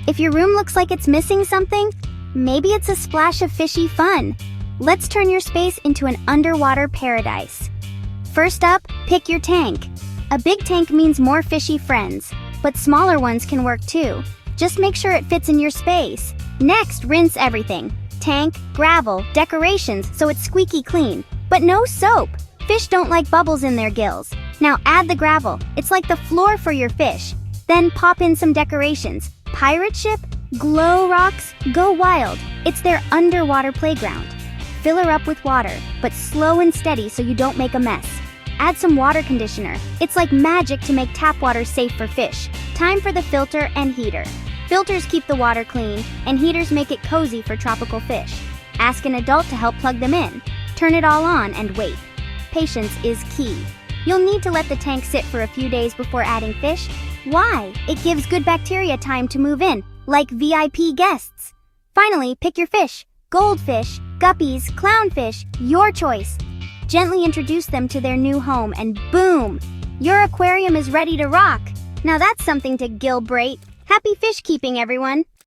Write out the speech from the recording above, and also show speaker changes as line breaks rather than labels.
If your room looks like it's missing something, maybe it's a splash of fishy fun. Let's turn your space into an underwater paradise. First up, pick your tank. A big tank means more fishy friends, but smaller ones can work too. Just make sure it fits in your space. Next, rinse everything. Tank, gravel, decorations, so it's squeaky clean. But no soap. Fish don't like bubbles in their gills. Now add the gravel. It's like the floor for your fish. Then pop in some decorations. Pirate ship, glow rocks, go wild. It's their underwater playground. Fill her up with water, but slow and steady so you don't make a mess. Add some water conditioner. It's like magic to make tap water safe for fish. Time for the filter and heater. Filters keep the water clean, and heaters make it cozy for tropical fish. Ask an adult to help plug them in. Turn it all on and wait. Patience is key. You'll need to let the tank sit for a few days before adding fish. Why? It gives good bacteria time to move in, like VIP guests. Finally, pick your fish. Goldfish, guppies, clownfish, your choice. Gently introduce them to their new home and boom! Your aquarium is ready to rock. Now that's something to gilbrate. Happy fish keeping, everyone!